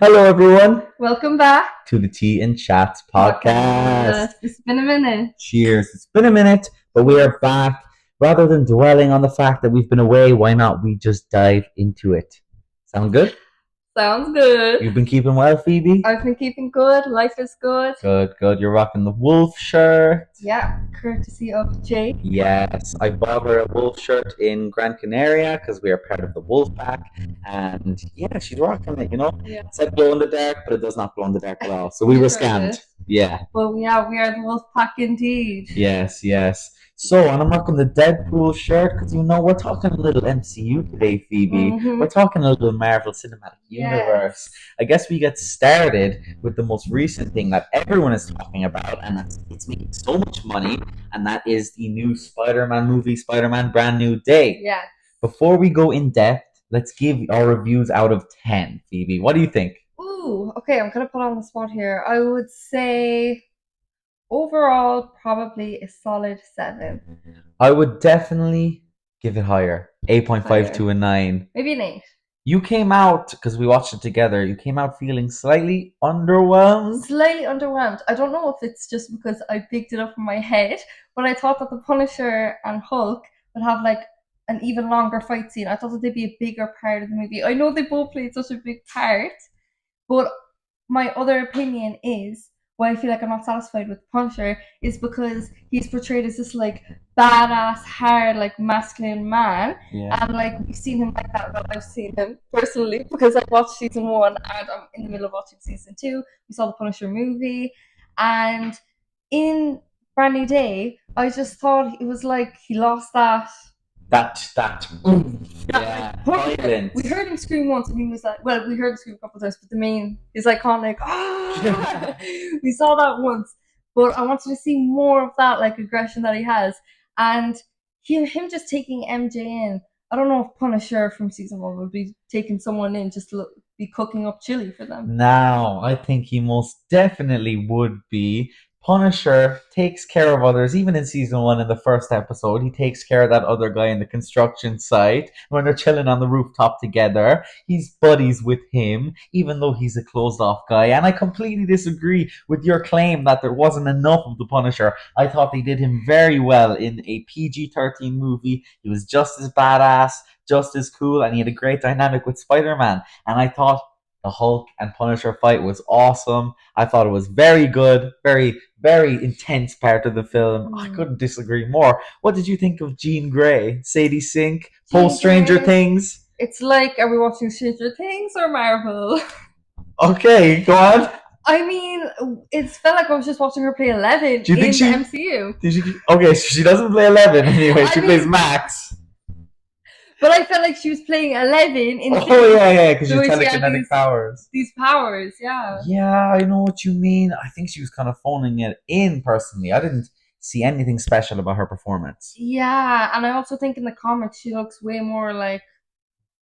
Hello, everyone, Welcome back. to the Tea and Chats podcast. Yes, it's been a minute. Cheers. It's been a minute, but we are back. Rather than dwelling on the fact that we've been away, why not we just dive into it? Sound good? Sounds good. You've been keeping well, Phoebe? I've been keeping good. Life is good. Good, good. You're rocking the wolf shirt. Yeah, courtesy of Jay. Yes, I bought her a wolf shirt in Gran Canaria because we are part of the wolf pack. And yeah, she's rocking it, Yeah. It said glow in the dark, but it does not glow in the dark at all. So we were scammed. Yeah. Well, yeah, we are the wolf pack indeed. Yes, yes. So, and I'm rocking the Deadpool shirt because we're talking a little MCU today, Phoebe. Mhm. We're talking a little Marvel Cinematic Universe. I guess we get started with the most recent thing that everyone is talking about, and it's making so much money, and that is the new Spider-Man movie, Spider-Man Brand New Day. Yeah. Before we go in depth, let's give our reviews out of 10, Phoebe. What do you think? Ooh, okay, I'm gonna put on the spot here. I would say overall probably a solid 7. I would definitely give it higher. 8.5 to a 9. Maybe an 8. You came out, because we watched it together, you came out feeling slightly underwhelmed. Slightly underwhelmed. I don't know if it's just because I picked it up in my head, but I thought that the Punisher and Hulk would have like an even longer fight scene. I thought that they'd be a bigger part of the movie. I know they both played such a big part, but my other opinion is why I feel like I'm not satisfied with Punisher is because he's portrayed as this like badass, hard, like masculine man, and like we've seen him like that. Well, I've seen him personally because I watched season 1 and I'm in the middle of watching season 2. We saw the Punisher movie, and in Brand New Day, I just thought it was like he lost that Yeah, violence. we heard him scream once, and he was like, well, we heard him scream a couple of times, but his iconic, we saw that once. But I wanted to see more of that, like, aggression that he has. And him just taking MJ in, I don't know if Punisher from season 1 would be taking someone in just to be cooking up chili for them. Now, I think he most definitely would be. Punisher takes care of others, even in season 1 in the first episode. He takes care of that other guy in the construction site when they're chilling on the rooftop together. He's buddies with him, even though he's a closed off guy. And I completely disagree with your claim that there wasn't enough of the Punisher. I thought they did him very well in a PG-13 movie. He was just as badass, just as cool, and he had a great dynamic with Spider-Man. And I thought the Hulk and Punisher fight was awesome. I thought it was very good, very, very intense part of the film. I couldn't disagree more. What did you think of Jean Grey, Sadie Sink, post Stranger Things? It's like, are we watching Stranger Things or Marvel? Okay, go on. I mean, it felt like I was just watching her play 11 in the MCU. Okay, so she doesn't play 11 anyway. She plays Max. But I felt like she was playing 11 in the yeah, because she's telekinetic powers. These powers, yeah. Yeah, I know what you mean. I think she was kind of phoning it in personally. I didn't see anything special about her performance. Yeah, and I also think in the comics she looks way more like,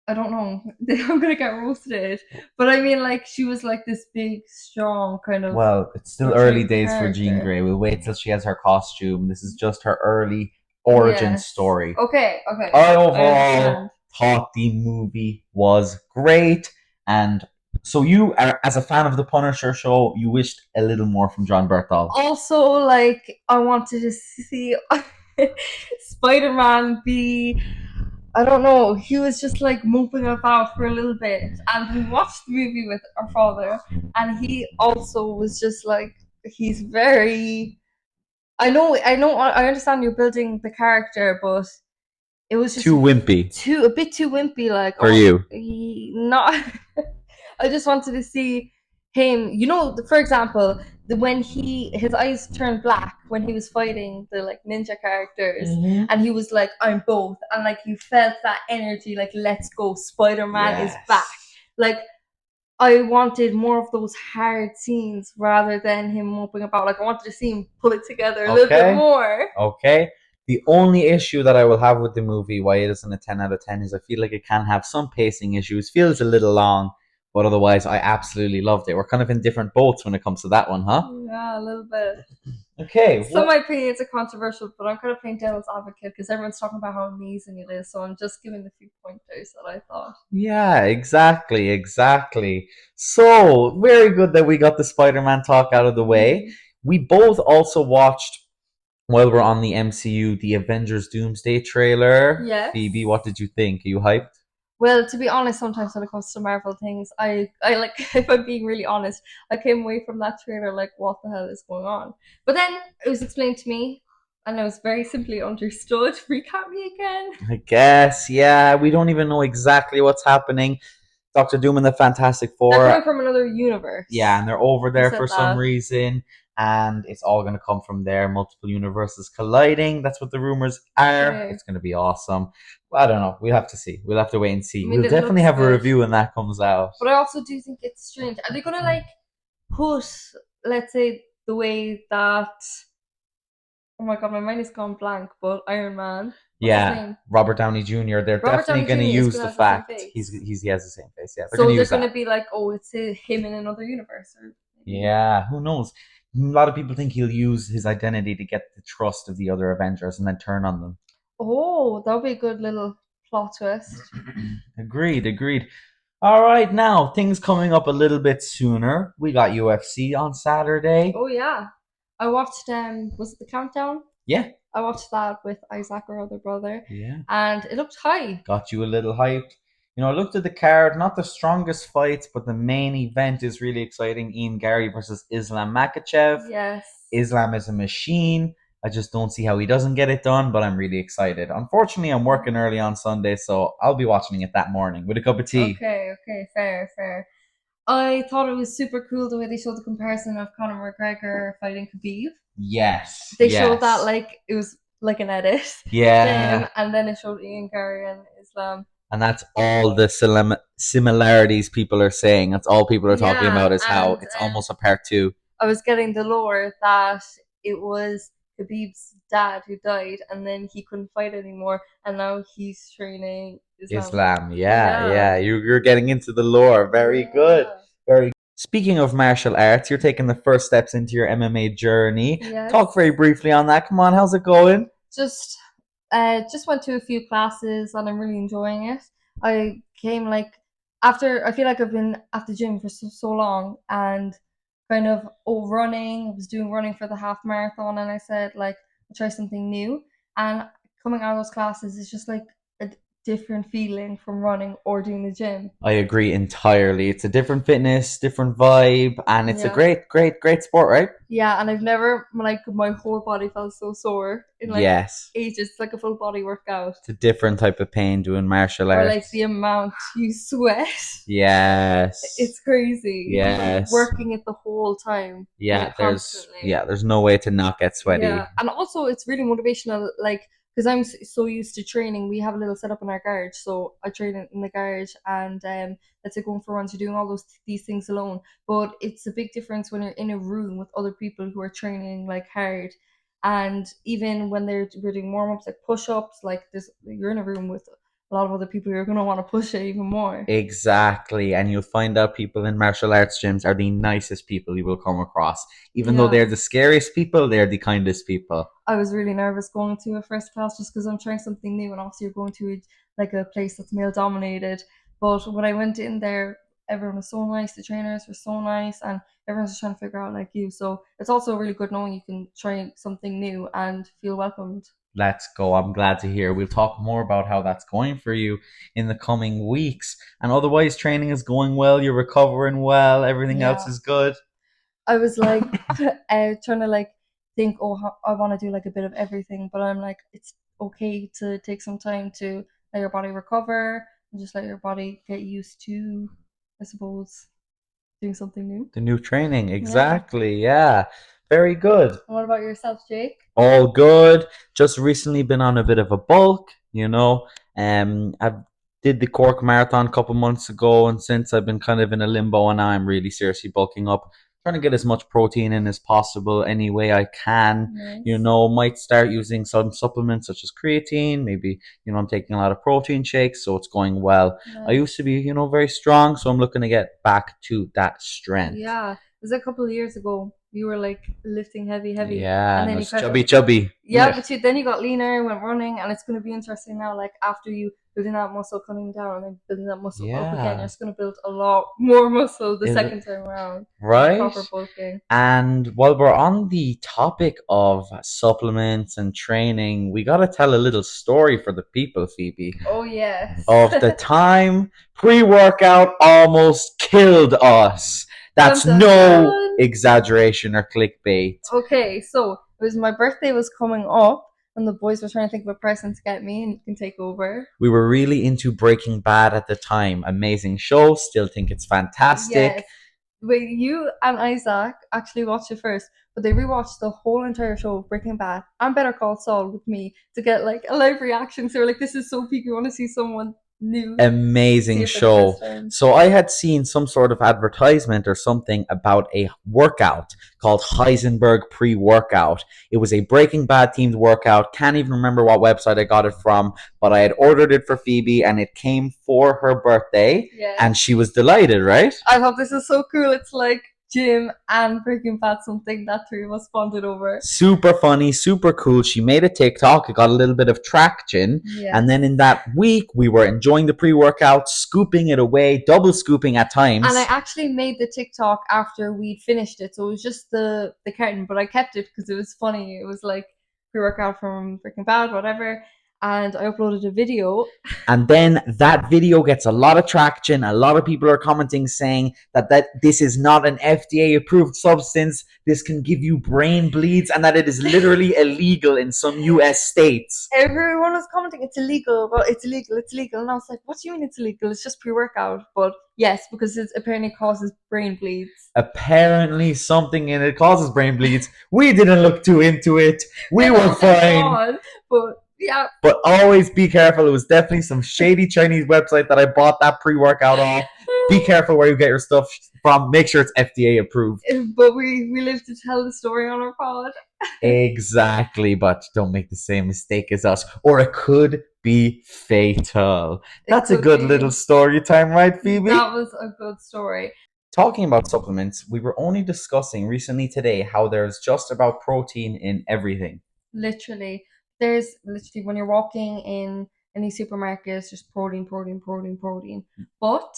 I don't know, I'm gonna get roasted, but I mean, like, she was like this big, strong kind of. Well, it's still early days for Jean Grey. We'll wait till she has her costume. This is just her early origin story. Okay. I overall thought the movie was great, and so you, as a fan of the Punisher show, you wished a little more from John Berthal. Also, like, I wanted to see Spider-Man be, I don't know, he was just like moping about for a little bit, and we watched the movie with our father, and he also was just like, he's very, I understand you're building the character, but it was just too wimpy, a bit too wimpy, like, for you. Not. I just wanted to see him, for example, when his eyes turned black when he was fighting the like ninja characters, and he was like, I'm both, and like you felt that energy, like, let's go, Spider-Man is back. Like, I wanted more of those hard scenes rather than him moping about. Like, I wanted to see him pull it together a little bit more. Okay. The only issue that I will have with the movie, why it isn't a 10 out of 10, is I feel like it can have some pacing issues. Feels a little long, but otherwise I absolutely loved it. We're kind of in different boats when it comes to that one, huh? Yeah, a little bit. Okay, Some what? might think it's a controversial, but I'm kind of playing devil's advocate because everyone's talking about how amazing it is. So I'm just giving a few pointers that I thought. Yeah, exactly, exactly. So, very good that we got the Spider-Man talk out of the way. Mm. We both also watched, while we're on the MCU, the Avengers Doomsday trailer. Yes. Phoebe, what did you think? Are you hyped? Well, to be honest, sometimes when it comes to Marvel things, I like, if I'm being really honest, I came away from that trailer like, what the hell is going on? But then it was explained to me, and I was very simply understood. Recap me again. I guess, yeah. We don't even know exactly what's happening. Doctor Doom and the Fantastic They're Four, coming from another universe. yeah, and they're over He there said for some that. reason, and it's all going to come from there. Multiple universes colliding. That's what the rumors are. Okay. It's going to be awesome. Well, I don't know. We'll have to see. We'll have to wait and I see. mean, We'll it definitely looks have a good. review when that comes out. But I also do think it's strange. Are they gonna like put, let's say, the way that, oh my god, my mind is gone blank, but Iron Man, what's his Yeah, name? Robert Downey Jr. They're Robert definitely Downey going to Jr. is use gonna the have the same fact face. he has the same face. Yeah, they're going to So they're use gonna that. be like, oh, it's him in another universe, or maybe. Yeah, who knows? A lot of people think he'll use his identity to get the trust of the other Avengers and then turn on them. Oh, that would be a good little plot twist. Agreed, agreed. All right, now things coming up a little bit sooner. We got UFC on Saturday. Oh yeah, I watched was it the Countdown? Yeah, I watched that with Isaac, our other brother, yeah. and it looked high. Got you a little hyped. I looked at the card, not the strongest fights, but the main event is really exciting. Ian Gary versus Islam Makachev. Yes. Islam is a machine. I just don't see how he doesn't get it done, but I'm really excited. Unfortunately, I'm working early on Sunday, so I'll be watching it that morning with a cup of tea. Okay, okay, fair, fair. I thought it was super cool the way they showed the comparison of Conor McGregor fighting Khabib. Yes, They showed that yes. like it was like an edit. Then Yeah. and then it showed Ian Gary and Islam. And that's all the similarities people are saying. That's all people are talking Yeah, about is how and it's almost a part two. I was getting the lore that it was Khabib's dad who died, and then he couldn't fight anymore, and now he's training Islam. Islam. Yeah, Yeah, yeah. You're getting into the lore. Very good. yeah, Very. Speaking of martial arts, you're taking the first steps into your MMA journey. yes. Talk very briefly on that. Come on, how's it going? Just just went to a few classes and I'm really enjoying it. I came like after, I feel like I've been at the gym for so long and kind of, running. I was doing running for the half marathon and I said like I'll try something new. And coming out of those classes is just like a different feeling from running or doing the gym. I agree entirely. It's a different fitness, different vibe, and it's a Yeah. great, great, great sport, right? Yeah, and I've never, like, my whole body felt so sore in like Yes. ages. It's like a full body workout. It's a different type of pain doing martial Or like arts. the amount you sweat. Yes. It's crazy. Yes. Working it the whole time, Yeah, constantly. there's no way to not get Yeah, sweaty. and also it's really motivational. Like, because I'm so used to training, we have a little setup in our garage. So I train in the garage, and let's say going for runs, you're doing all these things alone. But it's a big difference when you're in a room with other people who are training like hard. And even when we're doing warm ups, like push ups, like this, you're in a room with a lot of other people. You're gonna want to push it even more. Exactly. And you'll find out people in martial arts gyms are the nicest people you will come across. Even though Yeah. they're the scariest people, they're the kindest people. I was really nervous going to a first class just because I'm trying something new, and obviously you're going to like a place that's male dominated. But when I went in there, everyone was so nice. The trainers were so nice, and everyone's just trying to figure out like you. So it's also really good knowing you can try something new and feel welcomed. Let's go. I'm glad to hear. We'll talk more about how that's going for you in the coming weeks. And otherwise, training is going well. You're recovering well. Everything else Yeah, is good. I was like trying to like think, oh, I want to do like a bit of everything, but I'm like, it's okay to take some time to let your body recover and just let your body get used to, I suppose, doing something new. The new training. Yeah. Exactly. Yeah. Very good. And what about yourself, Jake? All good. Just recently been on a bit of a bulk, I did the Cork Marathon a couple months ago, and since I've been kind of in a limbo, and now I'm really seriously bulking up, trying to get as much protein in as possible any way I can. Nice. Might start using some supplements such as creatine. Maybe, I'm taking a lot of protein shakes, so it's going well. I Nice. used to be, very strong, so I'm looking to get back to that strength. Yeah. It was a couple of years ago. You were like lifting heavy, heavy, Yeah, and and then you it's kind chubby, of chubby. yeah, but then you got leaner, went running, and it's going to be interesting now. Like after you building that muscle, cutting down, and then building that muscle up again, you're Yeah. just going to build a lot more muscle the Is it second time around. right? Proper bulking. And while we're on the topic of supplements and training, we got to tell a little story for the people, Phoebe, Oh yes. of the time pre workout almost killed us. Dun That's dun no dun. exaggeration or clickbait. Okay, so it was my birthday was coming up, and the boys were trying to think of a present to get me, and you can take over. We were really into Breaking Bad at the time. Amazing show, still think it's fantastic. Yes. Wait, you and Isaac actually watched it first, but they rewatched the whole entire show of Breaking Bad and Better Call Saul with me to get like a live reaction. So they were like, "This is so peak. We want to see someone new, see Amazing it for the first show. time." So I had seen some sort of advertisement or something about a workout called Heisenberg pre-workout. It was a Breaking Bad themed workout. Can't even remember what website I got it from, but I had ordered it for Phoebe and it came for her birthday Yeah, and she was delighted, right? I thought this is so cool. It's like Jim and Breaking Bad, something that three of us bonded over. Super funny, super cool. She made a TikTok, it got a little bit of traction. Yeah. And then in that week, we were enjoying the pre workout, scooping it away, double scooping at times. And I actually made the TikTok after we'd finished it, so it was just the curtain, but I kept it because it was funny. It was like pre-workout from Breaking Bad, whatever, and I uploaded a video. And then that video gets a lot of traction. A lot of people are commenting saying that this is not an FDA approved substance. This can give you brain bleeds and that it is literally illegal in some US states. Everyone was commenting, it's illegal, but it's illegal, it's illegal. And I was like, what do you mean it's illegal? It's just pre-workout. But yes, because it apparently causes brain bleeds. Apparently something in it causes brain bleeds. We didn't look too into it. We were fine. But yeah. But always be careful. It was definitely some shady Chinese website that I bought that pre-workout off. Be careful where you get your stuff from. Make sure it's FDA approved. But we live to tell the story on our pod. Exactly, but don't make the same mistake as us, or it could be fatal. That's a good little story time, right, Phoebe? That was a good story. Talking about supplements, we were only discussing recently today how there's just about protein in everything. Literally. There's literally when you're walking in any supermarket, it's just protein, protein, protein, protein. But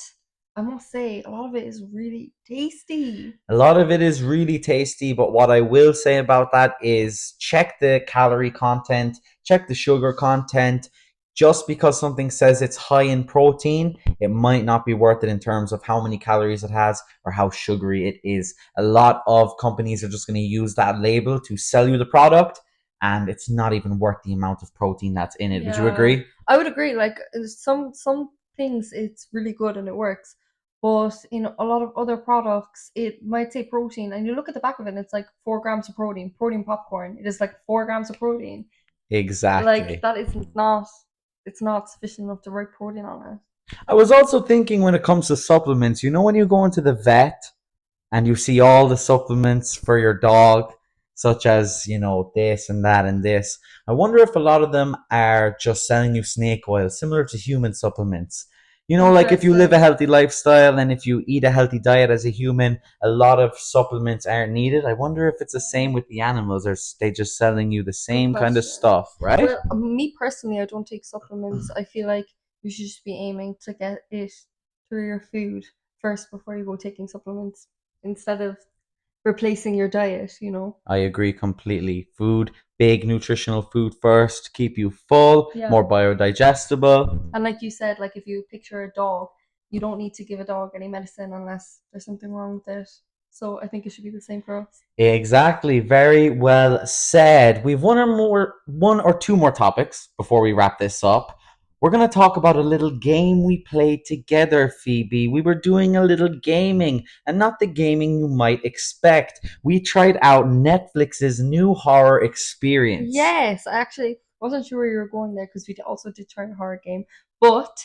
I must say, a lot of it is really tasty. A lot of it is really tasty, but what I will say about that is check the calorie content, check the sugar content. Just because something says it's high in protein, it might not be worth it in terms of how many calories it has or how sugary it is. A lot of companies are just going to use that label to sell you the product, and it's not even worth the amount of protein that's in it. Would you agree? I would agree. Like some things, it's really good and it works, but in a lot of other products, it might say protein, and you look at the back of it, and it's like 4 grams of protein. Protein popcorn. It is like 4 grams of protein. Exactly. Like that is not. It's not sufficient enough to write protein on it. I was also thinking when it comes to supplements, when you go into the vet and you see all the supplements for your dog, such as, this and that and this, I wonder if a lot of them are just selling you snake oil, similar to human supplements. Like if you live a healthy lifestyle and if you eat a healthy diet as a human, a lot of supplements aren't needed. I wonder if it's the same with the animals, or they just selling you the same kind of stuff, right? Well, me personally, I don't take supplements. I feel like you should just be aiming to get it through your food first before you go taking supplements instead of replacing your diet. I agree completely. Food, big nutritional food first, keep you full, more biodigestible. And like you said, like if you picture a dog, you don't need to give a dog any medicine unless there's something wrong with it. So I think it should be the same for us. Exactly. Very well said. We've one or two more topics before we wrap this up. We're going to talk about a little game we played together, Phoebe. We were doing a little gaming, and not the gaming you might expect. We tried out Netflix's new horror experience. Yes, I actually wasn't sure where you were going there because we also did try a horror game. But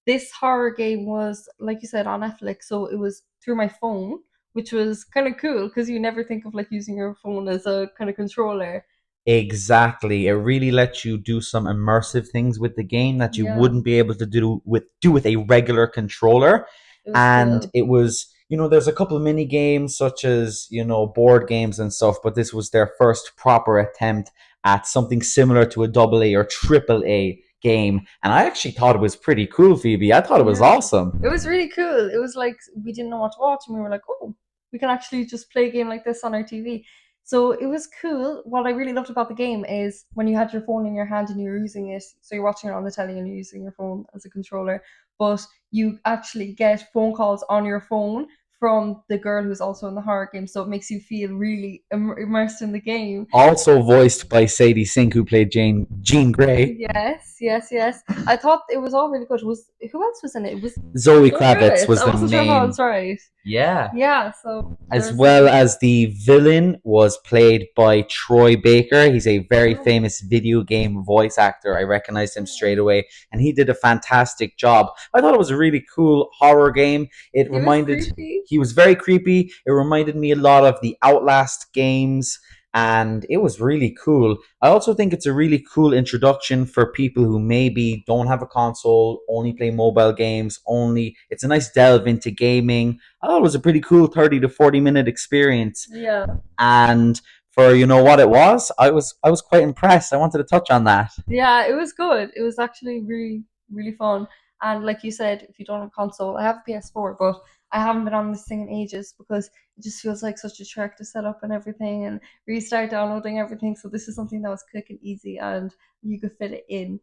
this horror game was, like you said, on Netflix. So it was through my phone, which was kind of cool because you never think of like using your phone as a kind of controller. Exactly. It really lets you do some immersive things with the game that you wouldn't be able to do with a regular controller. And it was there's a couple of mini games such as, board games and stuff, but this was their first proper attempt at something similar to a double A or triple A game. And I actually thought it was pretty cool, Phoebe. I thought it was Yeah. awesome. It was really cool. It was like we didn't know what to watch, and we were like, "Oh, we can actually just play a game like this on our TV." So it was cool. What I really loved about the game is when you had your phone in your hand and you were using it. So you're watching it on the telly and you're using your phone as a controller, but you actually get phone calls on your phone from the girl who's also in the horror game. So it makes you feel really immersed in the game. Also voiced by Sadie Sink, who played Jean Grey. Yes, yes, yes. I thought it was all really good. Was who else was in it? It was Zoe Zoe Kravitz Kravitz. was I the wasn't sure if I main. was right. Yeah. Yeah, so As there's well as the villain was played by Troy Baker. He's a very oh, famous video game voice actor. I recognized him straight away, and he did a fantastic job. I thought it was a really cool horror game. It he was reminded creepy. He was very creepy. It reminded me a lot of the Outlast games, and it was really cool. I also think it's a really cool introduction for people who maybe don't have a console, only play mobile games, only it's a nice delve into gaming. I thought it was a pretty cool 30 to 40-minute experience. Yeah, And for what it was, I was quite impressed. I wanted to touch on that. yeah, it was good. It was actually really, really fun. And like you said, if you don't have a console, I have a PS4, but I haven't been on this thing in ages because it just feels like such a trek to set up and everything and restart downloading everything. So this is something that was quick and easy, and you could fit it in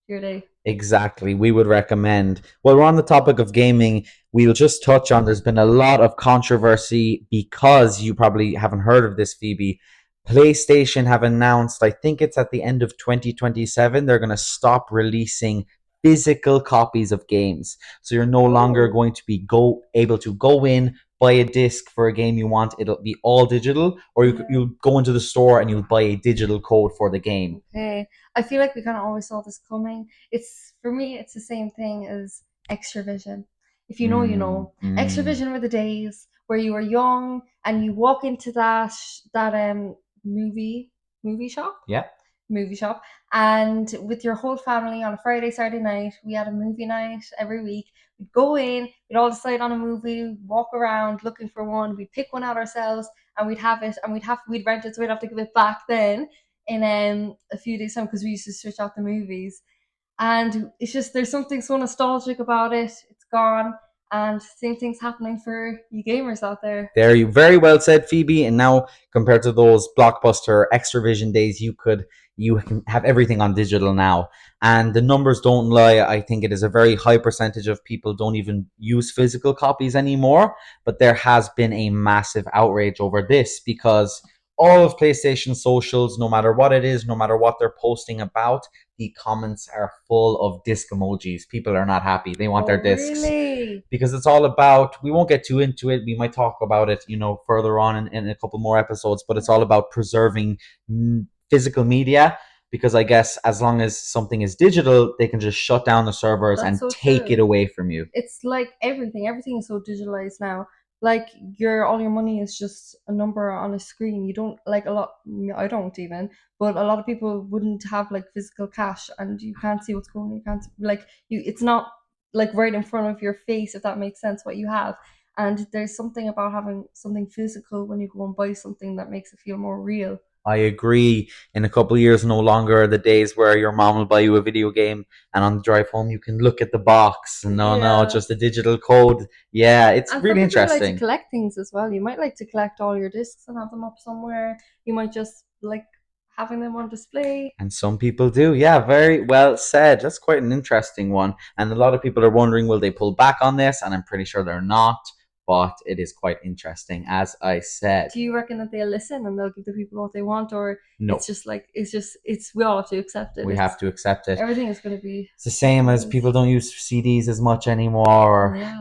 your day. Exactly. We would recommend. Well, we're on the topic of gaming. We'll just touch on there's been a lot of controversy because you probably haven't heard of this, Phoebe. PlayStation have announced, I think it's at the end of 2027, they're going to stop releasing physical copies of games. So you're no longer Oh, going to be able to go in, buy a disc for a game you want. It'll be all digital, or yeah. you'll go into the store and you'll buy a digital code for the game. Okay. I feel like we kind of always saw this coming. It's for me, it's the same thing as extra vision. If you know, you Mm, know. Extra mm. vision were the days where you were young and you walk into that movie movie shop Yeah. movie shop and with your whole family on a Friday, Saturday night, we had a movie night every week. We'd go in, we'd all decide on a movie, walk around looking for one, we'd pick one out ourselves and we'd have it and we'd rent it so we'd have to give it back then in a few days time because we used to switch out the movies. And it's just there's something so nostalgic about it. It's gone. And same thing's happening for you gamers out there. There, you very well said, Phoebe. And now, compared to those blockbuster Extravision days, you can have everything on digital now, and the numbers don't lie. I think it is a very high percentage of people don't even use physical copies anymore. But there has been a massive outrage over this because all of PlayStation socials, no matter what it is, no matter what they're posting about, the comments are full of disc emojis. People are not happy. They want Oh, their discs really? because it's all about, we won't get too into it, we might talk about it further on in a couple more episodes, but it's all about preserving physical media, because I guess as long as something is digital they can just shut down the servers That's and so take it true. away from you. It's like everything is so digitalized now. Like your all your money is just a number on a screen. You don't like a lot. I don't even, but a lot of people wouldn't have like physical cash, and you can't see what's going on. You can't like you. It's not like right in front of your face, if that makes sense. What you have, and there's something about having something physical when you go and buy something that makes it feel more real. I agree. In a couple of years, no longer are the days where your mom will buy you a video game and on the drive home you can look at the box. No, no, Yeah. just a digital code. Yeah, it's And some really people who like to interesting. collect things as well. You might like to collect all your discs and have them up somewhere. You might just like having them on display. And some people do. Yeah, very well said. That's quite an interesting one. And a lot of people are wondering, will they pull back on this? And I'm pretty sure they're not. But it is quite interesting, as I said. Do you reckon that they'll listen and they'll give the people what they want, or it's No, just like it's we all have to accept it. we have It's to accept it. everything is going to be It's the same as digitalized. people don't use CDs as much anymore, or, Yeah.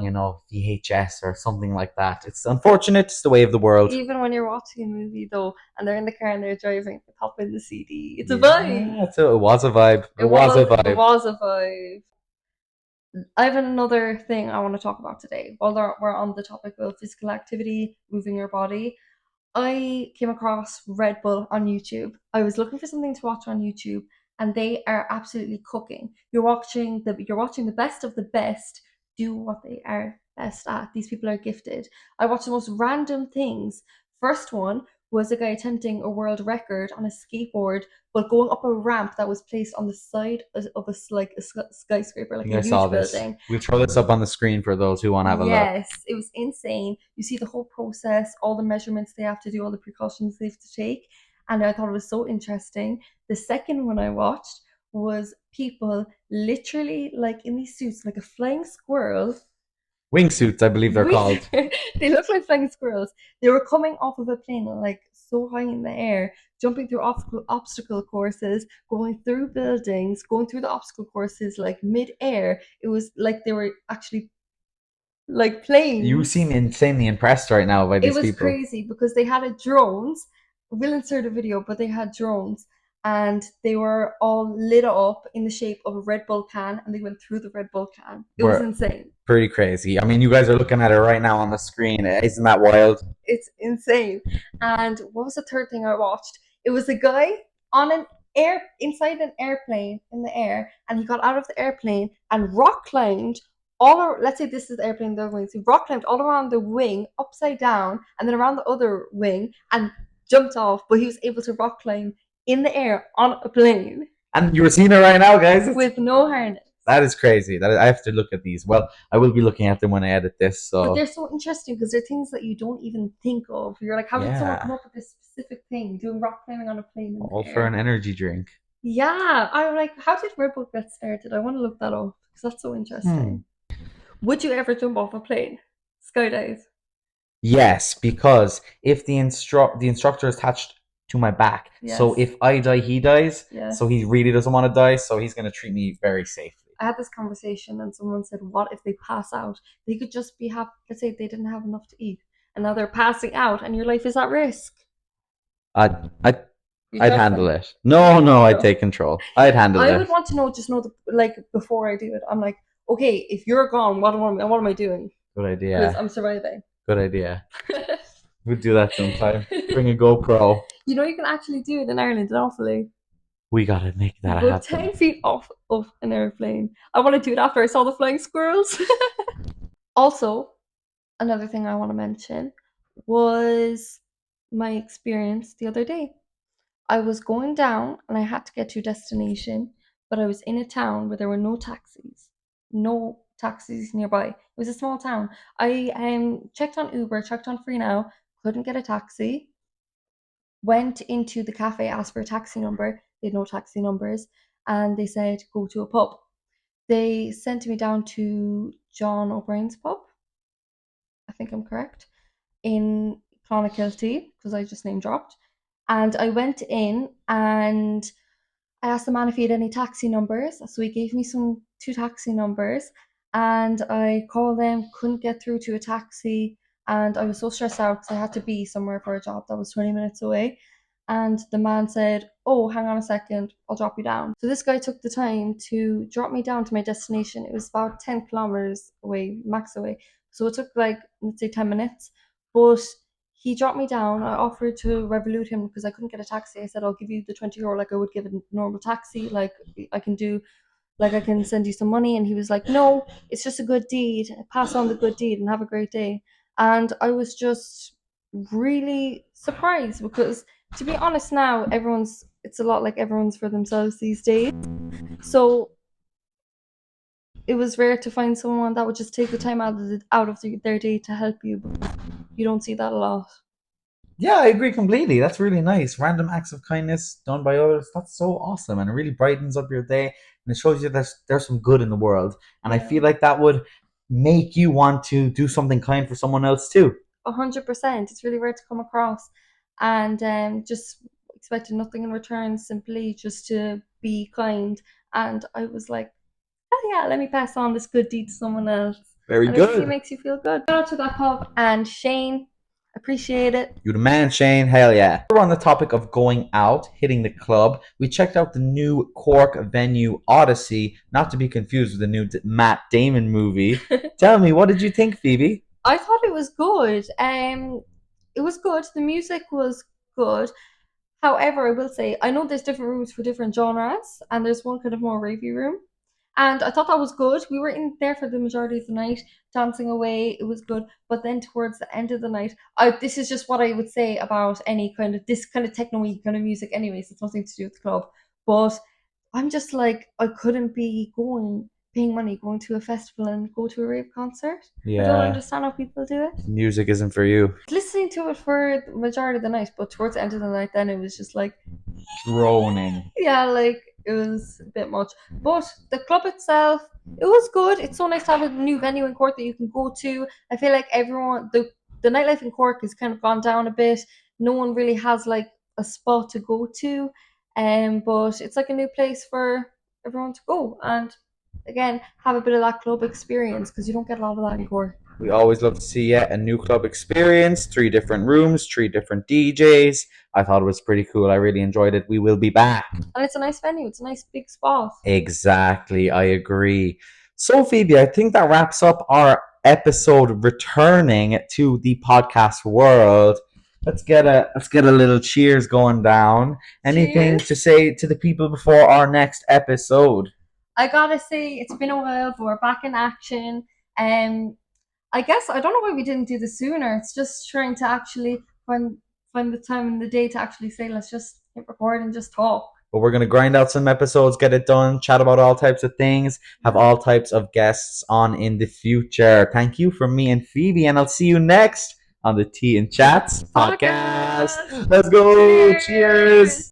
VHS or something like that. It's unfortunate. It's the way of the world. Even when you're watching a movie though, and they're in the car and they're driving, they pop in the CD. It's a vibe. Yeah, so it was a vibe. It It was a was. It vibe. was a vibe. I have another thing I want to talk about today. While we're on the topic of physical activity, moving your body, I came across Red Bull on YouTube. I was looking for something to watch on YouTube, and they are absolutely cooking. You're watching the best of the best do what they are best at. These people are gifted. I watched the most random things. First one was a guy attempting a world record on a skateboard, but going up a ramp that was placed on the side of a skyscraper, I like think a I saw huge this. building. We'll throw this up on the screen for those who want to have a look. Yes, it was insane. You see the whole process, all the measurements they have to do, all the precautions they have to take. And I thought it was so interesting. The second one I watched was people literally like in these suits, like a flying squirrel. Wingsuits, I believe they're called. They look like flying squirrels. They were coming off of a plane, like so high in the air, jumping through obstacle courses, going through buildings, going through the obstacle courses like mid-air. It was like they were actually like You planes. seem insanely impressed right now by It these was people. crazy because they had a drones. We'll insert a video, but they had drones and they were all lit up in the shape of a Red Bull can and they went through the Red Bull can. It was We're insane. pretty crazy. I mean, you guys are looking at it right now on the screen. Isn't that wild? It's insane. And what was the third thing I watched? It was a guy on an air inside an airplane in the air, and he got out of the airplane and rock climbed let's say this is the airplane they're going to rock climbed all around the wing upside down and then around the other wing and jumped off, but he was able to rock climb in the air on a plane And you were seeing it right now, guys. with no harness. That is crazy. I have to look at these. Well, I will be looking at them when I edit this. But So they're so interesting because they're things that you don't even think of. You're like, how did someone come yeah, up with this specific thing, doing rock climbing on a plane in all the for an air? energy drink. Yeah, I'm like, how did Red Bull get started? I want to look that up because that's so Hmm. interesting. Would you ever jump off a plane? Skydive? Yes, because if the instructor is attached to my back, so Yes, if I die, he dies. yes. So he really doesn't want to die. So he's going to treat me very safely. I had this conversation and someone said, what if they pass out? They could just be let's say they didn't have enough to eat and now they're passing out and your life is at risk. I'd I'd, You I'd trust handle them? it. No, no, I'd No. take control. I'd handle I would it. want to know, just know like before I do it. I'm like, okay, if you're gone, what am I doing? Good Because idea. I'm surviving. Good idea. We'll do that sometime. Bring a GoPro. You know, you can actually do it in Ireland, awfully. We gotta make You that go happen. 10 feet off of an airplane. I want to do it after I saw the flying squirrels. Also, another thing I want to mention was my experience the other day. I was going down and I had to get to a destination, but I was in a town where there were no taxis. No taxis nearby. It was a small town. I checked on Uber, checked on Free Now, couldn't get a taxi. Went into the cafe, asked for a taxi number. They had no taxi numbers, and they said go to a pub. They sent me down to John O'Brien's pub. I think I'm correct in Clonakilty because I just name dropped. And I went in and I asked the man if he had any taxi numbers. So he gave me two taxi numbers and I called them, couldn't get through to a taxi. And I was so stressed out because I had to be somewhere for a job that was 20 minutes away. And the man said, oh, hang on a second, I'll drop you down. So this guy took the time to drop me down to my destination. It was about 10 kilometers away, max away. So it took like, let's say 10 minutes. But he dropped me down. I offered to Revolut him because I couldn't get a taxi. I said, I'll give you the 20 euro like I would give a normal taxi. Like I can send you some money. And he was like, no, it's just a good deed. Pass on the good deed and have a great day. And I was just really surprised because, to be honest, now it's a lot like everyone's for themselves these days. So it was rare to find someone that would just take the time out of their day to help you. You don't see that a lot. Yeah, I agree completely. That's really nice. Random acts of kindness done by others. That's so awesome. And it really brightens up your day. And it shows you that there's some good in the world. And I Yeah. feel like that would make you want to do something kind for someone else too. 100%. It's really rare to come across, and just expecting nothing in return, simply just to be kind. And I was like, oh yeah, let me pass on this good deed to someone else, Very and it really good. makes you feel good. Shout out to that pub and Shane, appreciate it. You the man, Shane. Hell yeah. We're on the topic of going out, hitting the club. We checked out the new Cork venue Odyssey, not to be confused with the new Matt Damon movie. Tell me, what did you think, Phoebe? I thought it was good. It was good. The music was good. However, I will say I know there's different rooms for different genres, and there's one kind of more ravey room. And I thought that was good. We were in there for the majority of the night, dancing away. It was good. But then towards the end of the night, this is just what I would say about any kind of this kind of techno-y kind of music. Anyways, it's nothing to do with the club. But I'm just like I couldn't be paying money, going to a festival and go to a rave concert. I don't Yeah, understand how people do it. music isn't for you. Listening to it for the majority of the night, but towards the end of the night, then it was just like Droning. yeah, like it was a bit much. But the club itself, it was good. It's so nice to have a new venue in Cork that you can go to. I feel like the nightlife in Cork has kind of gone down a bit. No one really has like a spot to go to. But it's like a new place for everyone to go and again have a bit of that club experience because you don't get a lot of that in Cork. We always love to see a new club experience, 3 different rooms, 3 different DJs. I thought it was pretty cool. I really enjoyed it. We will be back. And it's a nice venue, it's a nice big spot. Exactly, I agree. So, Phoebe, I think that wraps up our episode returning to the podcast world. Let's get a little cheers going down. Anything Cheers. to say to the people before our next episode? I gotta say, it's been a while, but we're back in action. Um, I guess I don't know why we didn't do this sooner. It's just trying to actually find the time in the day to actually say let's just hit record and just talk. But we're going to grind out some episodes, get it done, chat about all types of things, have all types of guests on in the future. Thank you from me and Phoebe, and I'll see you next on the Tea and Chats podcast. Podcast. Let's go. Cheers. Cheers.